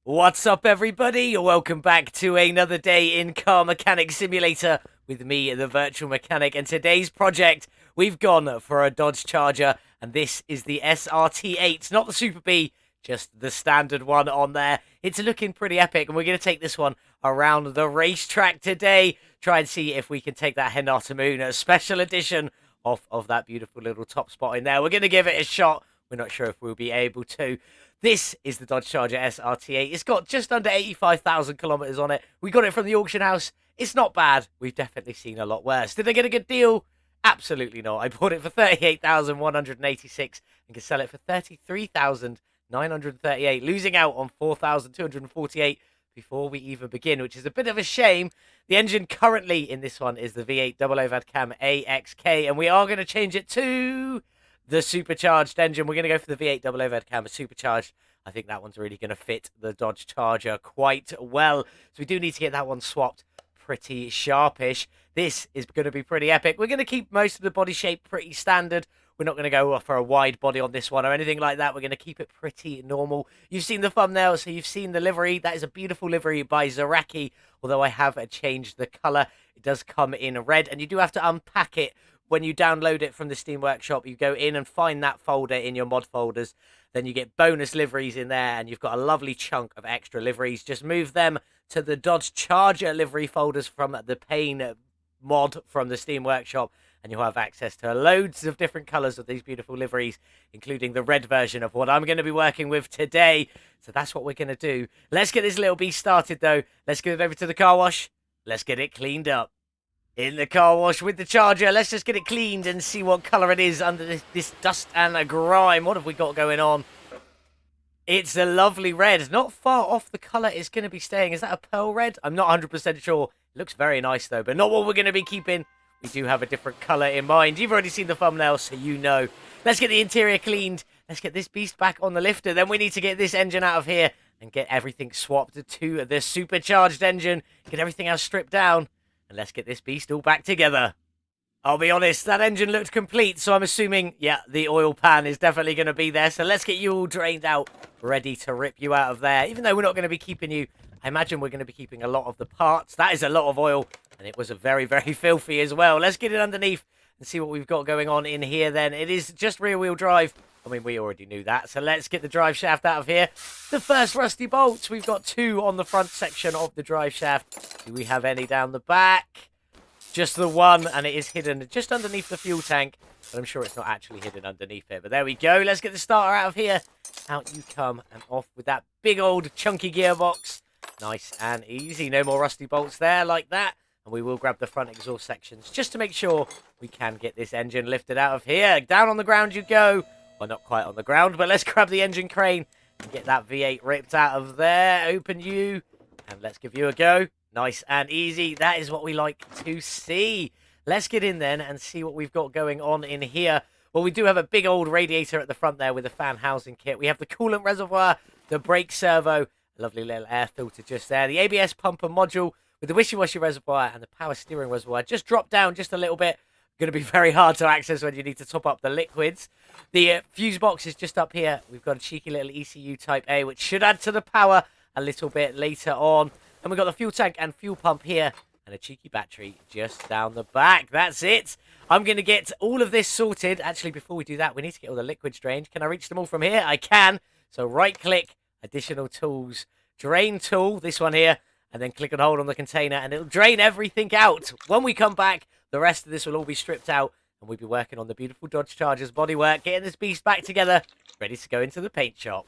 What's up, everybody? Welcome back to another day in Car Mechanic Simulator with me, the Virtual Mechanic. And today's project, we've gone for a Dodge Charger, and this is the SRT8, not the Super B, just the standard one on there. It's looking pretty epic, and we're going to take this one around the racetrack today. Try and see if we can take that Henata Moon, a special edition of that beautiful little top spot in there. We're going to give it a shot. We're not sure if we'll be able to. This is the Dodge Charger SRT8. It's got just under 85,000 kilometers on it. We got it from the auction house. It's not bad. We've definitely seen a lot worse. Did I get a good deal? Absolutely not. I bought it for 38,186 and can sell it for 33,938, losing out on 4,248 before we even begin, which is a bit of a shame. The engine currently in this one is the V8 double overhead cam A.K.A, and we are going to change it to the supercharged engine. We're going to go for the V8 double overhead cam supercharged. I think that one's really going to fit the Dodge Charger quite well. So we do need to get that one swapped pretty sharpish. This is going to be pretty epic. We're going to keep most of the body shape pretty standard. We're not going to go for a wide body on this one or anything like that. We're going to keep it pretty normal. You've seen the thumbnail, so you've seen the livery. That is a beautiful livery by Zaraki, although I have changed the colour. It does come in red, and you do have to unpack it. When you download it from the Steam Workshop, you go in and find that folder in your mod folders. Then you get bonus liveries in there, and you've got a lovely chunk of extra liveries. Just move them to the Dodge Charger livery folders from the Payne mod from the Steam Workshop, and you'll have access to loads of different colours of these beautiful liveries, including the red version of what I'm going to be working with today. So that's what we're going to do. Let's get this little beast started, though. Let's get it over to the car wash. Let's get it cleaned up. In the car wash with the Charger. Let's just get it cleaned and see what colour it is under this dust and a grime. What have we got going on? It's a lovely red. Not far off the colour it's going to be staying. Is that a pearl red? I'm not 100% sure. It looks very nice, though, but not what we're going to be keeping. We do have a different colour in mind. You've already seen the thumbnail, so you know. Let's get the interior cleaned. Let's get this beast back on the lifter. Then we need to get this engine out of here and get everything swapped to the supercharged engine. Get everything else stripped down. And let's get this beast all back together. I'll be honest, that engine looked complete, so I'm assuming, yeah, the oil pan is definitely going to be there. So let's get you all drained out, ready to rip you out of there. Even though we're not going to be keeping you, I imagine we're going to be keeping a lot of the parts. That is a lot of oil, and it was a very, very filthy as well. Let's get it underneath and see what we've got going on in here then. It is just rear-wheel drive. I mean, we already knew that. So let's get the drive shaft out of here. The first rusty bolts. We've got 2 on the front section of the drive shaft. Do we have any down the back? Just the one, and it is hidden just underneath the fuel tank. But I'm sure it's not actually hidden underneath it. But there we go. Let's get the starter out of here. Out you come, and off with that big old chunky gearbox. Nice and easy. No more rusty bolts there like that. And we will grab the front exhaust sections just to make sure we can get this engine lifted out of here. Down on the ground you go. Well, not quite on the ground, but let's grab the engine crane and get that V8 ripped out of there. Open you, and let's give you a go. Nice and easy. That is what we like to see. Let's get in then and see what we've got going on in here. Well, we do have a big old radiator at the front there with a fan housing kit. We have the coolant reservoir, the brake servo, a lovely little air filter just there. The ABS pumper module with the wishy-washy reservoir and the power steering reservoir just dropped down just a little bit. Going to be very hard to access when you need to top up the liquids. The fuse box is just up here. We've got a cheeky little ECU Type A, which should add to the power a little bit later on. And we've got the fuel tank and fuel pump here, and a cheeky battery just down the back. That's it. I'm going to get all of this sorted. Actually, before we do that, we need to get all the liquids drained. Can I reach them all from here? I can. So right-click, additional tools, drain tool, this one here, and then click and hold on the container, and it'll drain everything out. When we come back, the rest of this will all be stripped out, and we'll be working on the beautiful Dodge Charger's bodywork, getting this beast back together, ready to go into the paint shop.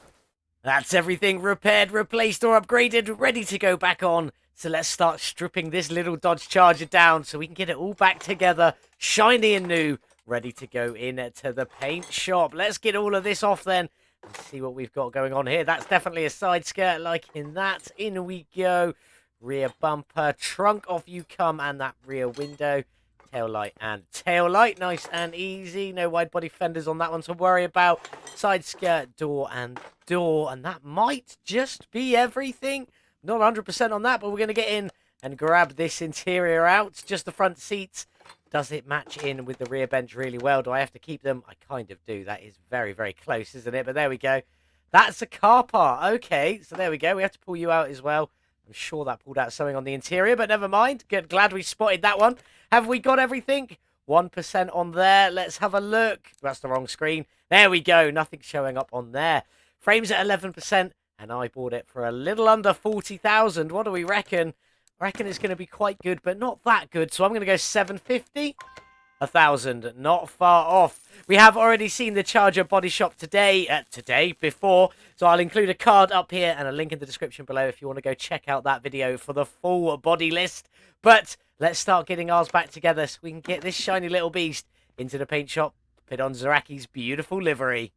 That's everything repaired, replaced, or upgraded, ready to go back on. So let's start stripping this little Dodge Charger down so we can get it all back together, shiny and new, ready to go into the paint shop. Let's get all of this off then and see what we've got going on here. That's definitely a side skirt, like in that. In we go. Rear bumper, trunk, off you come, and that rear window. Tail light and tail light, nice and easy. No wide body fenders on that one to worry about. Side skirt, door, and that might just be everything. Not 100% on that, but we're going to get in and grab this interior out. Just the front seats. Does it match in with the rear bench really well? Do I have to keep them? I kind of do. That is very, very close, isn't it? But there we go. That's a car part. Okay, so there we go. We have to pull you out as well. I'm sure that pulled out something on the interior, but never mind. Glad we spotted that one. Have we got everything? 1% on there. Let's have a look. That's the wrong screen. There we go. Nothing showing up on there. Frames at 11%, and I bought it for a little under 40,000. What do we reckon? I reckon it's going to be quite good, but not that good. So I'm going to go 750. 1,000, not far off. We have already seen the Charger body shop before, so I'll include a card up here and a link in the description below if you want to go check out that video for the full body list. But let's start getting ours back together so we can get this shiny little beast into the paint shop, put on Zaraki's beautiful livery.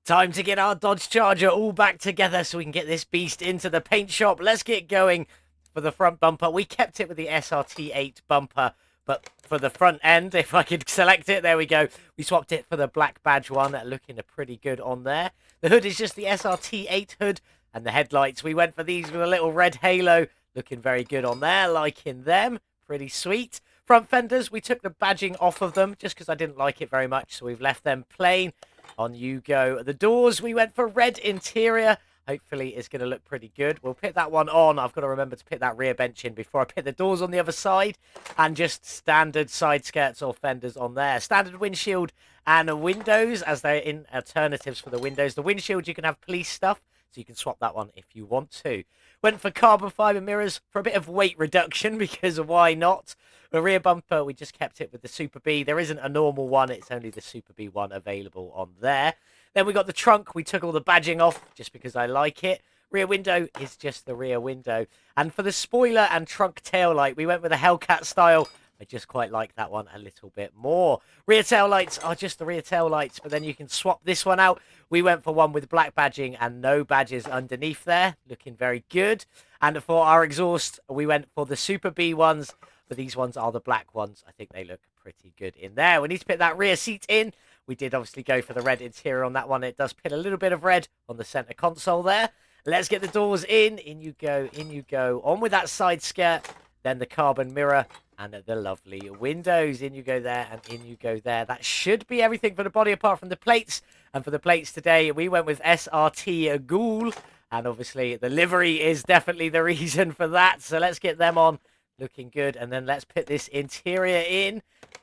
Time to get our Dodge Charger all back together so we can get this beast into the paint shop. Let's get going. For the front bumper, we kept it with the SRT8 bumper. But for the front end, if I could select it, there we go. We swapped it for the black badge one, looking pretty good on there. The hood is just the SRT8 hood, and the headlights, we went for these with a little red halo, looking very good on there, liking them. Pretty sweet. Front fenders, we took the badging off of them just because I didn't like it very much, so we've left them plain. On you go. The doors, we went for red interior. Hopefully it's going to look pretty good. We'll put that one on. I've got to remember to put that rear bench in before I put the doors on the other side. And just standard side skirts or fenders on there. Standard windshield and windows as they're in alternatives for the windows. The windshield, you can have police stuff, so you can swap that one if you want to. Went for carbon fiber mirrors for a bit of weight reduction because why not? The rear bumper, we just kept it with the Super B. There isn't a normal one. It's only the Super B one available on there. Then we got the trunk. We took all the badging off just because I like it. Rear window is just the rear window. And for the spoiler and trunk tail light, we went with a Hellcat style. I just quite like that one a little bit more. Rear tail lights are just the rear tail lights, but then you can swap this one out. We went for one with black badging and no badges underneath there. Looking very good. And for our exhaust, we went for the Super B ones, but these ones are the black ones. I think they look pretty good in there. We need to put that rear seat in. We did obviously go for the red interior on that one. It does put a little bit of red on the center console there. Let's get the doors in. In you go, in you go. On with that side skirt, then the carbon mirror and the lovely windows. In you go there and in you go there. That should be everything for the body apart from the plates. And for the plates today, we went with SRT Ghoul. And obviously the livery is definitely the reason for that. So let's get them on. Looking good. And then let's put this interior in.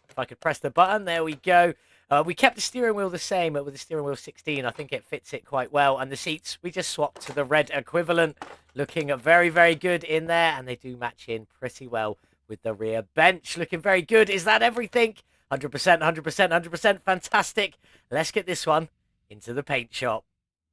If I could press the button, there we go. We kept the steering wheel the same, but with the steering wheel 16, I think it fits it quite well. And the seats, we just swapped to the red equivalent. Looking very, very good in there. And they do match in pretty well with the rear bench. Looking very good. Is that everything? 100%, 100%, 100%. Fantastic. Let's get this one into the paint shop.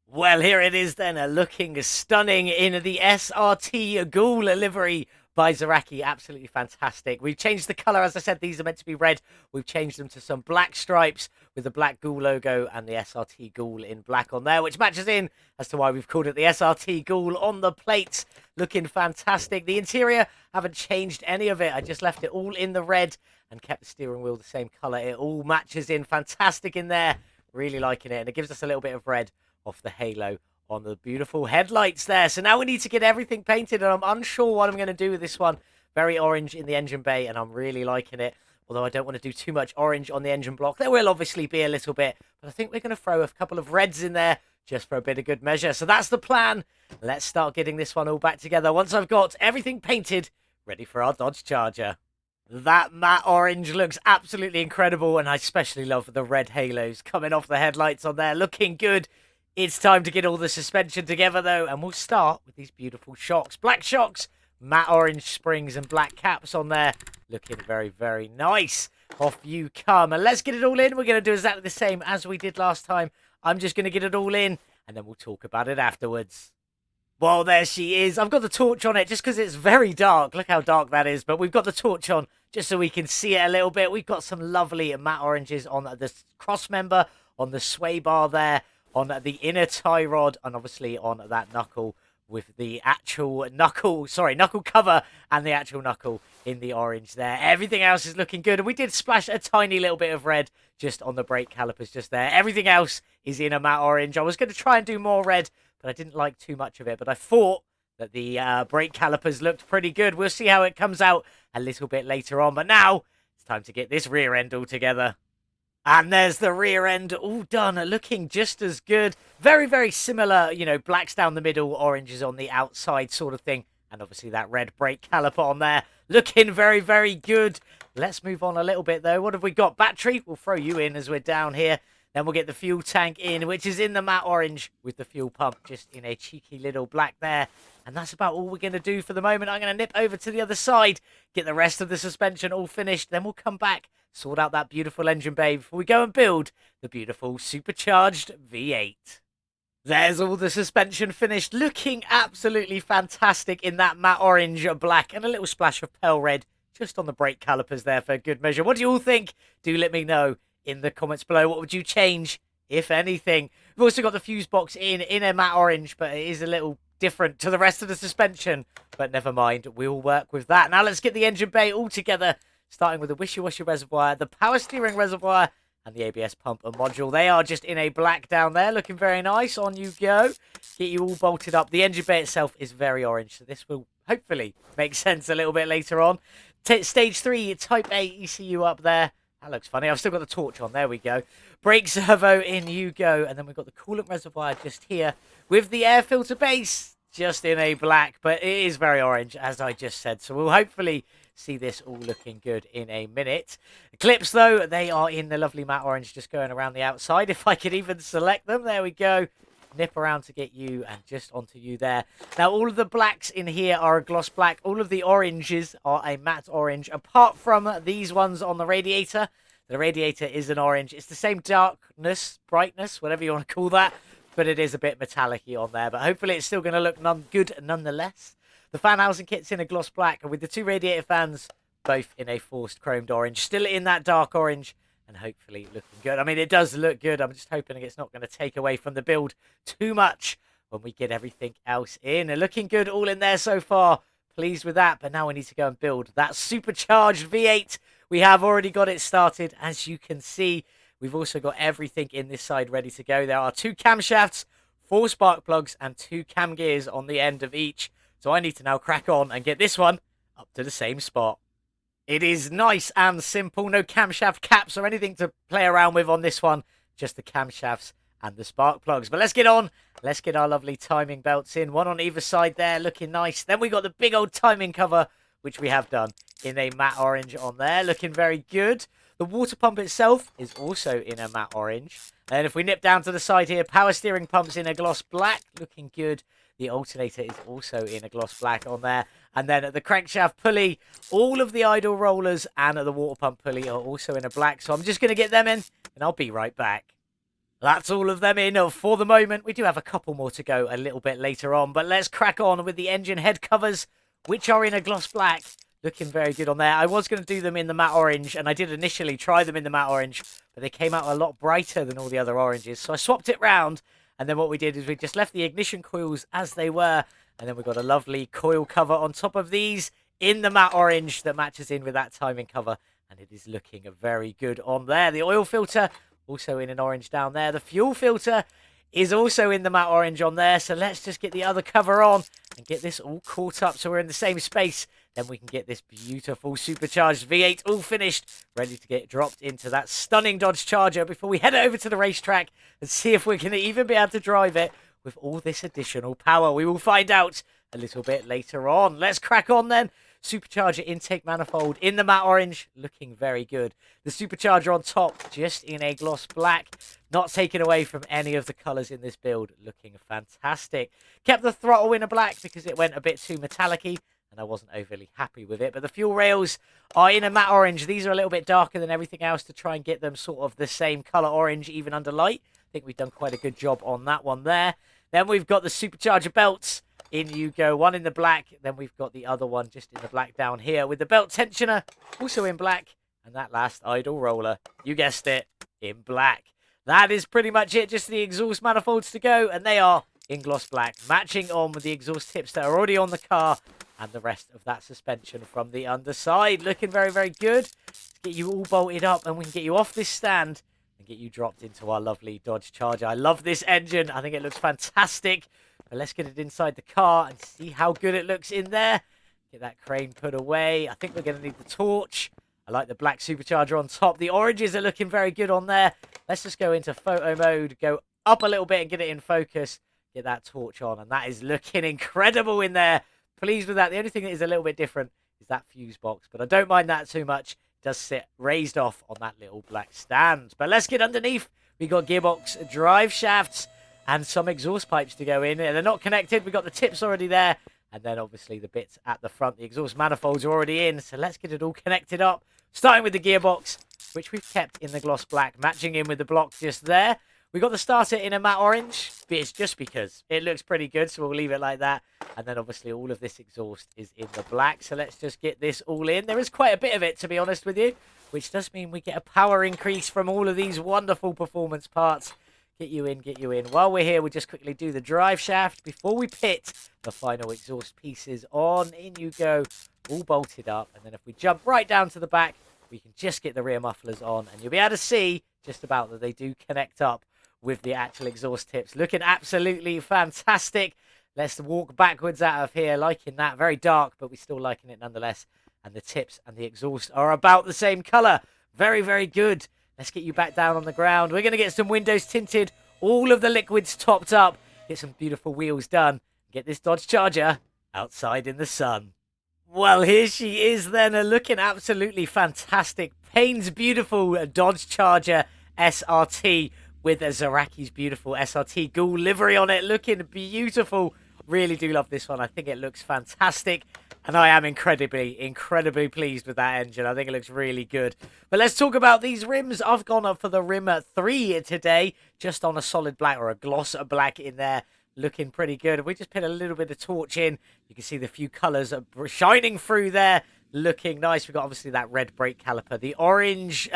Well, here it is then. Looking stunning in the SRT Ghoul livery by Zaraki. Absolutely fantastic. We've changed the colour. As I said, these are meant to be red. We've changed them to some black stripes with the black Ghoul logo and the SRT Ghoul in black on there, which matches in as to why we've called it the SRT Ghoul on the plates. Looking fantastic. The interior, haven't changed any of it. I just left it all in the red and kept the steering wheel the same colour. It all matches in fantastic in there. Really liking it. And it gives us a little bit of red off the halo on the beautiful headlights there. So now we need to get everything painted, and I'm unsure what I'm going to do with this one. Very orange in the engine bay, and I'm really liking it. Although I don't want to do too much orange on the engine block. There will obviously be a little bit, but I think we're going to throw a couple of reds in there just for a bit of good measure. So that's the plan. Let's start getting this one all back together once I've got everything painted, ready for our Dodge Charger. That matte orange looks absolutely incredible, and I especially love the red halos coming off the headlights on there. Looking good. It's time to get all the suspension together, though, and we'll start with these beautiful shocks. Black shocks, matte orange springs, and black caps on there. Looking very, very nice. Off you come. And let's get it all in. We're going to do exactly the same as we did last time. I'm just going to get it all in, and then we'll talk about it afterwards. Well, there she is. I've got the torch on it just because it's very dark. Look how dark that is. But we've got the torch on just so we can see it a little bit. We've got some lovely matte oranges on the cross member, on the sway bar there, on the inner tie rod, and obviously on that knuckle with the actual knuckle cover and the actual knuckle in the orange there. Everything else is looking good. And we did splash a tiny little bit of red just on the brake calipers just there. Everything else is in a matte orange. I was going to try and do more red, but I didn't like too much of it. But I thought that the brake calipers looked pretty good. We'll see how it comes out a little bit later on. But now it's time to get this rear end all together. And there's the rear end all done, looking just as good. Very, very similar, you know, blacks down the middle, oranges on the outside sort of thing. And obviously that red brake caliper on there. Looking very, very good. Let's move on a little bit, though. What have we got? Battery. We'll throw you in as we're down here. Then we'll get the fuel tank in, which is in the matte orange with the fuel pump just in a cheeky little black there. And that's about all we're going to do for the moment. I'm going to nip over to the other side, get the rest of the suspension all finished. Then we'll come back, sort out that beautiful engine bay before we go and build the beautiful supercharged V8. There's all the suspension finished, looking absolutely fantastic in that matte orange, black, and a little splash of pale red just on the brake calipers there for good measure. What do you all think? Do let me know in the comments below. What would you change, if anything? We've also got the fuse box in a matte orange, but it is a little different to the rest of the suspension. But never mind, we'll work with that. Now let's get the engine bay all together, starting with the wishy-washy reservoir, the power steering reservoir, and the ABS pump and module. They are just in a black down there, looking very nice. On you go. Get you all bolted up. The engine bay itself is very orange, so this will hopefully make sense a little bit later on. Stage 3, Type A ECU up there. That looks funny. I've still got the torch on. There we go. Brake servo, in you go. And then we've got the coolant reservoir just here with the air filter base just in a black, but it is very orange, as I just said. So we'll hopefully see this all looking good in a minute. The clips, though, they are in the lovely matte orange, just going around the outside. If I could even select them, there we go. Nip around to get you and just onto you there. Now, all of the blacks in here are a gloss black. All of the oranges are a matte orange, apart from these ones on the radiator. The radiator is an orange. It's the same darkness, brightness, whatever you want to call that, but it is a bit metallic-y on there. But hopefully it's still going to look good nonetheless. The fan housing kit's in a gloss black, and with the two radiator fans both in a forced chromed orange, still in that dark orange, and hopefully looking good. I mean, it does look good. I'm just hoping it's not going to take away from the build too much when we get everything else in. And looking good all in there so far. Pleased with that, but now we need to go and build that supercharged V8. We have already got it started, as you can see. We've also got everything in this side ready to go. There are 2 camshafts, 4 spark plugs, and 2 cam gears on the end of each. So I need to now crack on and get this one up to the same spot. It is nice and simple. No camshaft caps or anything to play around with on this one. Just the camshafts and the spark plugs. But let's get on. Let's get our lovely timing belts in. One on either side there, looking nice. Then we got the big old timing cover, which we have done in a matte orange on there. Looking very good. The water pump itself is also in a matte orange. And if we nip down to the side here, power steering pump's in a gloss black. Looking good. The alternator is also in a gloss black on there. And then at the crankshaft pulley, all of the idle rollers and the water pump pulley are also in a black. So I'm just going to get them in and I'll be right back. That's all of them in for the moment. We do have a couple more to go a little bit later on. But let's crack on with the engine head covers, which are in a gloss black. Looking very good on there. I was going to do them in the matte orange, and I did initially try them in the matte orange, but they came out a lot brighter than all the other oranges. So I swapped it round. And then what we did is we just left the ignition coils as they were. And then we got a lovely coil cover on top of these in the matte orange that matches in with that timing cover. And it is looking very good on there. The oil filter also in an orange down there. The fuel filter is also in the matte orange on there. So let's just get the other cover on and get this all caught up so we're in the same space. Then we can get this beautiful supercharged V8 all finished, ready to get dropped into that stunning Dodge Charger before we head over to the racetrack and see if we're going to even be able to drive it with all this additional power. We will find out a little bit later on. Let's crack on then. Supercharger intake manifold in the matte orange, looking very good. The supercharger on top, just in a gloss black, not taken away from any of the colours in this build, looking fantastic. Kept the throttle in a black because it went a bit too metallic-y, and I wasn't overly happy with it. But the fuel rails are in a matte orange. These are a little bit darker than everything else to try and get them sort of the same colour orange, even under light. I think we've done quite a good job on that one there. Then we've got the supercharger belts. In you go, one in the black. Then we've got the other one just in the black down here with the belt tensioner also in black. And that last idle roller, you guessed it, in black. That is pretty much it. Just the exhaust manifolds to go. And they are in gloss black, matching on with the exhaust tips that are already on the car. And the rest of that suspension from the underside. Looking very, very good. Let's get you all bolted up and we can get you off this stand and get you dropped into our lovely Dodge Charger. I love this engine. I think it looks fantastic. But let's get it inside the car and see how good it looks in there. Get that crane put away. I think we're going to need the torch. I like the black supercharger on top. The oranges are looking very good on there. Let's just go into photo mode, go up a little bit and get it in focus. Get that torch on, and that is looking incredible in there. Pleased with that. The only thing that is a little bit different is that fuse box, but I don't mind that too much. It does sit raised off on that little black stand. But let's get underneath. We got gearbox drive shafts and some exhaust pipes to go in. They're not connected. We got the tips already there. And then obviously the bits at the front, the exhaust manifolds are already in. So let's get it all connected up. Starting with the gearbox, which we've kept in the gloss black, matching in with the block just there. We got the starter in a matte orange, but it's just because it looks pretty good, so we'll leave it like that. And then obviously all of this exhaust is in the black, so let's just get this all in. There is quite a bit of it, to be honest with you, which does mean we get a power increase from all of these wonderful performance parts. Get you in, get you in. While we're here, we'll just quickly do the drive shaft before we pit the final exhaust pieces on. In you go, all bolted up. And then if we jump right down to the back, we can just get the rear mufflers on, and you'll be able to see just about that they do connect up with the actual exhaust tips. Looking absolutely fantastic. Let's walk backwards out of here, liking that. Very dark, but we're still liking it nonetheless. And the tips and the exhaust are about the same color. Very, very good. Let's get you back down on the ground. We're going to get some windows tinted, all of the liquids topped up, get some beautiful wheels done, get this Dodge Charger outside in the sun. Well, here she is then, looking absolutely fantastic. Payne's beautiful Dodge Charger SRT with a Zaraki's beautiful SRT ghoul livery on it, looking beautiful. Really do love this one. I think it looks fantastic. And I am incredibly, incredibly pleased with that engine. I think it looks really good. But let's talk about these rims. I've gone up for the rim 3 today, just on a solid black or a gloss black in there. Looking pretty good. If we just put a little bit of torch in, you can see the few colours shining through there. Looking nice. We've got obviously that red brake caliper. The orange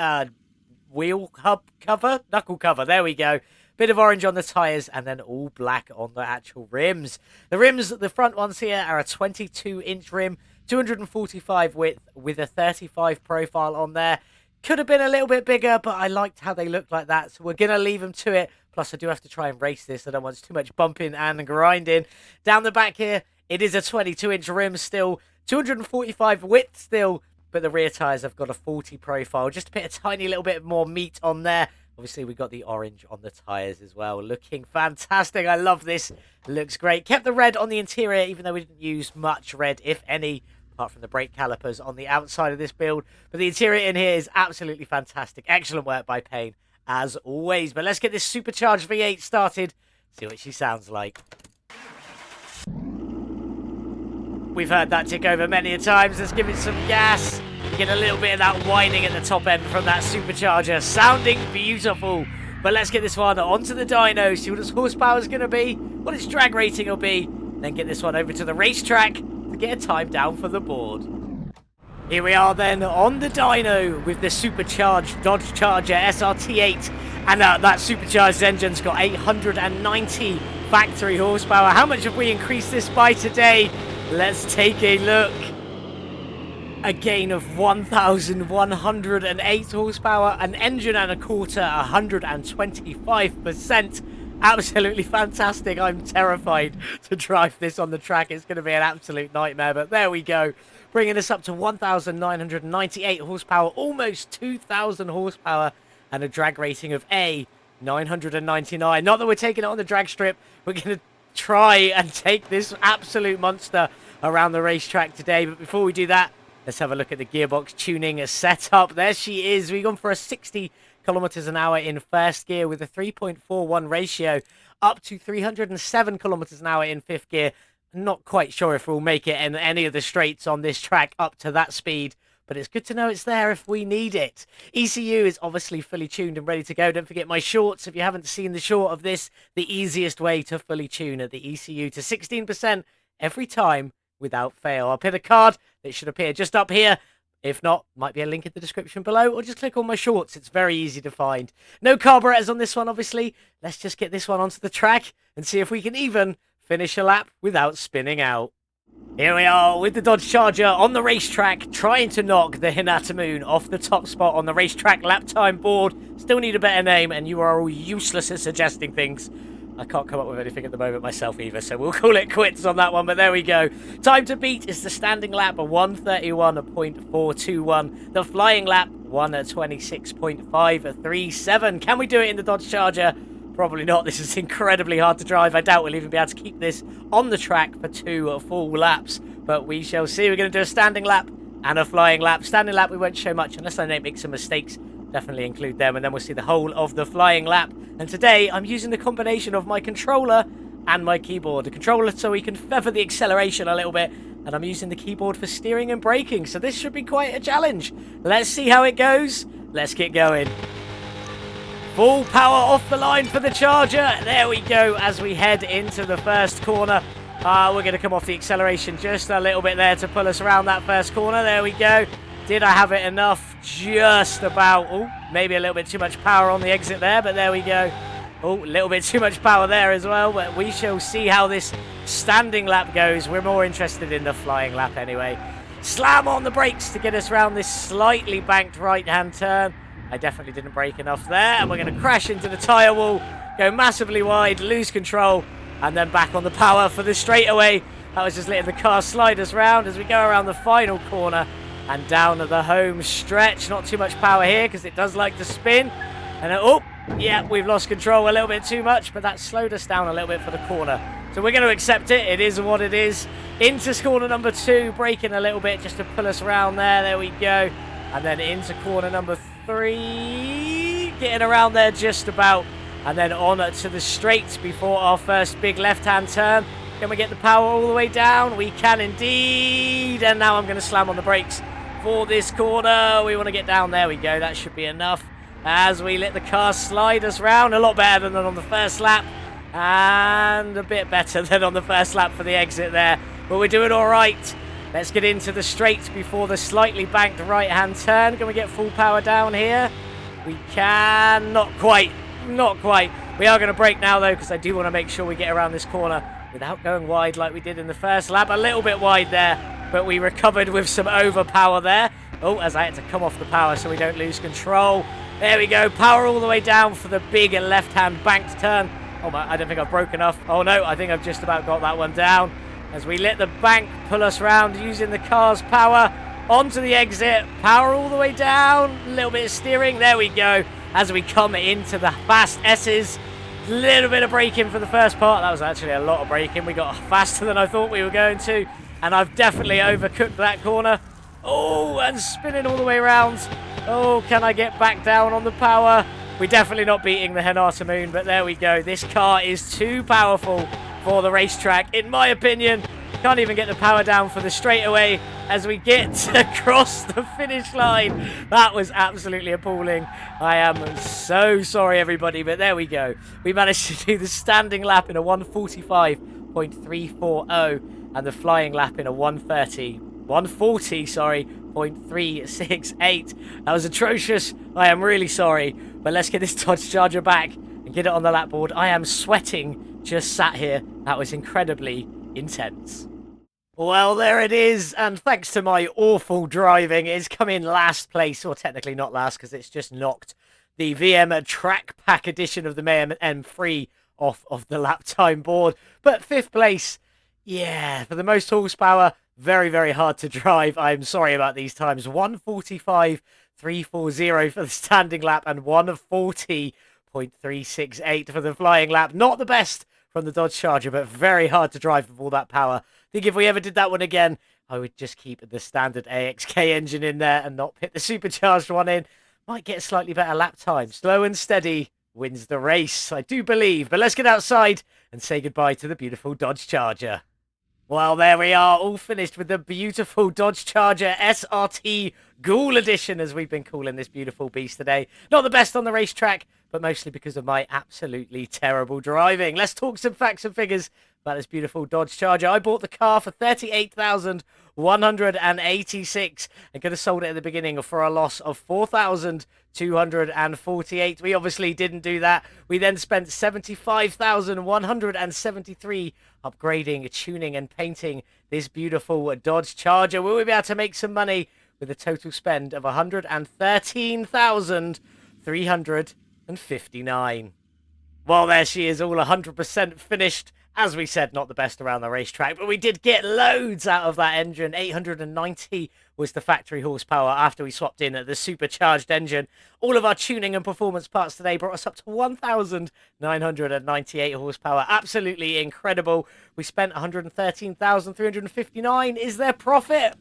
wheel hub cover, knuckle cover. There we go. Bit of orange on the tyres and then all black on the actual rims. The rims, the front ones here are a 22-inch rim, 245 width with a 35 profile on there. Could have been a little bit bigger, but I liked how they looked like that, so we're going to leave them to it. Plus, I do have to try and race this. I don't want too much bumping and grinding. Down the back here, it is a 22-inch rim still, 245 width still, but the rear tyres have got a 40 profile, just to put a tiny little bit more meat on there. Obviously, we got the orange on the tyres as well. Looking fantastic. I love this. Looks great. Kept the red on the interior, even though we didn't use much red, if any, apart from the brake calipers on the outside of this build. But the interior in here is absolutely fantastic. Excellent work by Payne, as always. But let's get this Supercharged V8 started. See what she sounds like. We've heard that tick over many a times. Let's give it some gas. Get a little bit of that whining at the top end from that supercharger. Sounding beautiful. But let's get this one onto the dyno. See what its horsepower is going to be. What its drag rating will be. Then get this one over to the racetrack to get a time down for the board. Here we are then on the dyno with the supercharged Dodge Charger SRT8. And that supercharged engine's got 890 factory horsepower. How much have we increased this by today? Let's take a look. A gain of 1,108 horsepower, an engine and a quarter, 125%. Absolutely fantastic. I'm terrified to drive this on the track. It's going to be an absolute nightmare, but there we go. Bringing us up to 1,998 horsepower, almost 2,000 horsepower, and a drag rating of A, 999. Not that we're taking it on the drag strip. We're going to try and take this absolute monster around the racetrack today, but before we do that, let's have a look at the gearbox tuning setup. There she is. We've gone for a 60 kilometers an hour in first gear with a 3.41 ratio, up to 307 kilometers an hour in fifth gear. Not quite sure if we'll make it in any of the straights on this track up to that speed, but it's good to know it's there if we need it. ECU is obviously fully tuned and ready to go. Don't forget my shorts. If you haven't seen the short of this, the easiest way to fully tune the ECU to 16% every time without fail. I'll put a card that should appear just up here. If not, might be a link in the description below, or just click on my shorts. It's very easy to find. No carburetors on this one, obviously. Let's just get this one onto the track and see if we can even finish a lap without spinning out. Here we are with the Dodge Charger on the racetrack, trying to knock the Hinata Moon off the top spot on the racetrack lap time board. Still need a better name, and you are all useless at suggesting things. I can't come up with anything at the moment myself either, so we'll call it quits on that one, but there we go. Time to beat is the standing lap, 1:31.421. The flying lap, 1:26.537. Can we do it in the Dodge Charger? Probably not. This is incredibly hard to drive. I doubt we'll even be able to keep this on the track for 2 full laps, but we shall see. We're going to do a standing lap and a flying lap. Standing lap, we won't show much unless I make some mistakes. Definitely include them, and then we'll see the whole of the flying lap. And today, I'm using the combination of my controller and my keyboard. The controller so we can feather the acceleration a little bit, and I'm using the keyboard for steering and braking, so this should be quite a challenge. Let's see how it goes. Let's get going. Full power off the line for the Charger. There we go as we head into the first corner. We're going to come off the acceleration just a little bit there to pull us around that first corner. There we go. Did I have it enough? Just about. Oh, maybe a little bit too much power on the exit there, but there we go. Oh, a little bit too much power there as well, but we shall see how this standing lap goes. We're more interested in the flying lap anyway. Slam on the brakes to get us around this slightly banked right-hand turn. I definitely didn't brake enough there, and we're going to crash into the tyre wall, go massively wide, lose control, and then back on the power for the straightaway. That was just letting the car slide us round as we go around the final corner and down to the home stretch. Not too much power here because it does like to spin. And oh, yeah, we've lost control a little bit too much, but that slowed us down a little bit for the corner. So we're going to accept it. It is what it is. Into corner number 2, braking a little bit just to pull us around there. There we go. And then into corner number 3, getting around there just about. And then on to the straight before our first big left-hand turn. Can we get the power all the way down? We can indeed. And now I'm going to slam on the brakes for this corner. We want to get down. There we go. That should be enough. As we let the car slide us round. A lot better than on the first lap. And a bit better than on the first lap for the exit there. But we're doing all right. Let's get into the straight before the slightly banked right-hand turn. Can we get full power down here? We can. Not quite. Not quite. We are going to brake now, though, because I do want to make sure we get around this corner without going wide like we did in the first lap. A little bit wide there, but we recovered with some overpower there. Oh, as I had to come off the power so we don't lose control. There we go. Power all the way down for the big left-hand banked turn. Oh, I don't think I've broke enough. Oh, no, I think I've just about got that one down. As we let the bank pull us around using the car's power onto the exit. Power all the way down. A little bit of steering. There we go. As we come into the fast S's. A little bit of braking for the first part. That was actually a lot of braking. We got faster than I thought we were going to. And I've definitely overcooked that corner. Oh, and spinning all the way around. Oh, can I get back down on the power? We're definitely not beating the Henata Moon, but there we go. This car is too powerful for the racetrack, in my opinion. Can't even get the power down for the straightaway as we get across the finish line. That was absolutely appalling. I am so sorry, everybody, but there we go. We managed to do the standing lap in a 1:45.340 and the flying lap in a 1:40.368. That was atrocious. I am really sorry, but let's get this Dodge Charger back and get it on the lap board. I am sweating just sat here. That was incredibly intense. Well, there it is, and thanks to my awful driving, it's come in last place, or technically not last, because it's just knocked the VM Track Pack edition of the Mayhem M3 off of the lap time board. But 5th place, yeah, for the most horsepower, very, very hard to drive. I'm sorry about these times. 1:45.340 for the standing lap and 1:40.368 for the flying lap. Not the best from the Dodge Charger, but very hard to drive with all that power. I think if we ever did that one again, I would just keep the standard A.K.A. engine in there and not put the supercharged one in. Might get a slightly better lap time. Slow and steady wins the race, I do believe. But let's get outside and say goodbye to the beautiful Dodge Charger. Well, there we are, all finished with the beautiful Dodge Charger SRT Ghoul Edition, as we've been calling this beautiful beast today. Not the best on the racetrack, but mostly because of my absolutely terrible driving. Let's talk some facts and figures about this beautiful Dodge Charger. I bought the car for $38,186 and could have sold it at the beginning for a loss of $4,248. We obviously didn't do that. We then spent $75,173 upgrading, tuning and painting this beautiful Dodge Charger. Will we be able to make some money with a total spend of $113,359? Well, there she is, all 100% finished. As we said, not the best around the racetrack, but we did get loads out of that engine. 890 was the factory horsepower after we swapped in the supercharged engine. All of our tuning and performance parts today brought us up to 1,998 horsepower. Absolutely incredible. We spent 113,359. Is there profit?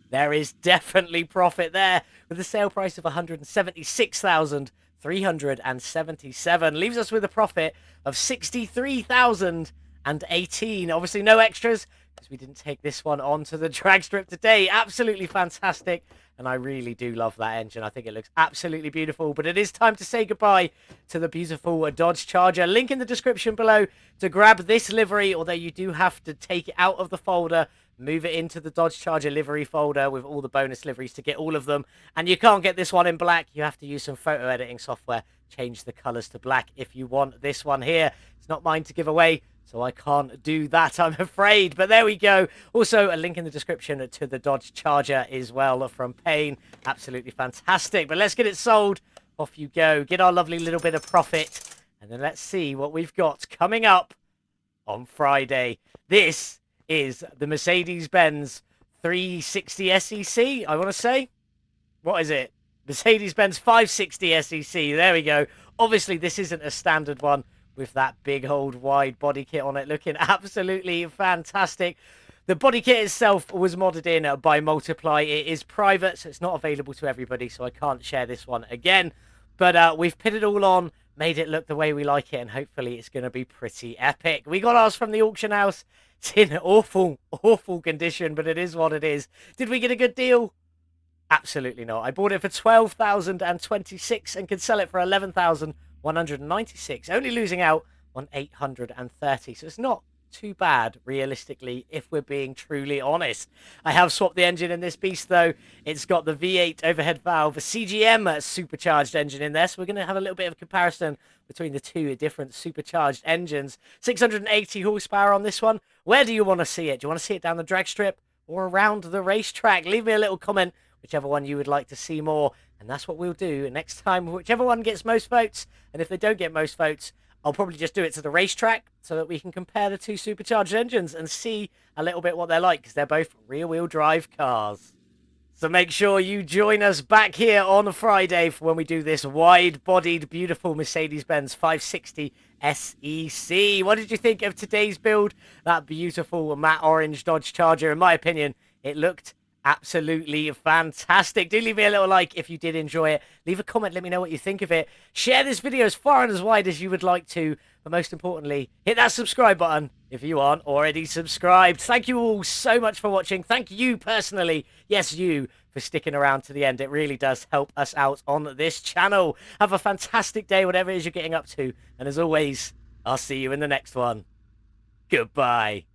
There is definitely profit there, with a sale price of 176,377. Leaves us with a profit of 63,018. Obviously no extras, because we didn't take this one onto the drag strip today. Absolutely fantastic, and I really do love that engine. I think it looks absolutely beautiful. But it is time to say goodbye to the beautiful Dodge Charger. Link in the description below to grab this livery, although you do have to take it out of the folder, move it into the Dodge Charger livery folder with all the bonus liveries to get all of them. And you can't get this one in black. You have to use some photo editing software, change the colors to black if you want this one here. It's not mine to give away, so I can't do that, I'm afraid. But there we go. Also, a link in the description to the Dodge Charger as well from Payne. Absolutely fantastic. But let's get it sold. Off you go. Get our lovely little bit of profit. And then let's see what we've got coming up on Friday. This is the Mercedes-Benz 360 SEC, I want to say. What is it? Mercedes-Benz 560 SEC. There we go. Obviously, this isn't a standard one with that big old wide body kit on it, looking absolutely fantastic. The body kit itself was modded in by Multiply. It is private, so it's not available to everybody, so I can't share this one again. But we've put it all on, made it look the way we like it, and hopefully it's going to be pretty epic. We got ours from the auction house. It's in awful, awful condition, but it is what it is. Did we get a good deal? Absolutely not. I bought it for 12,026 and could sell it for 11,196, only losing out on 830. So it's not too bad, realistically, if we're being truly honest. I have swapped the engine in this beast, though. It's got the V8 overhead valve, a CGM supercharged engine in there, so we're going to have a little bit of a comparison between the two different supercharged engines. 680 horsepower on this one. Where do you want to see it? Do you want to see it down the drag strip or around the racetrack? Leave me a little comment, whichever one you would like to see more, and that's what we'll do next time, whichever one gets most votes. And if they don't get most votes, I'll probably just do it to the racetrack so that we can compare the two supercharged engines and see a little bit what they're like, because they're both rear-wheel drive cars. So make sure you join us back here on Friday for when we do this wide-bodied, beautiful Mercedes-Benz 560 SEC. What did you think of today's build? That beautiful matte orange Dodge Charger. In my opinion, it looked absolutely fantastic. Do leave me a little like if you did enjoy it. Leave a comment, let me know what you think of it. Share this video as far and as wide as you would like to, but most importantly, hit that subscribe button if you aren't already subscribed. Thank you all so much for watching. Thank you personally, yes, you, for sticking around to the end. It really does help us out on this channel. Have a fantastic day, whatever it is you're getting up to, and as always, I'll see you in the next one. Goodbye.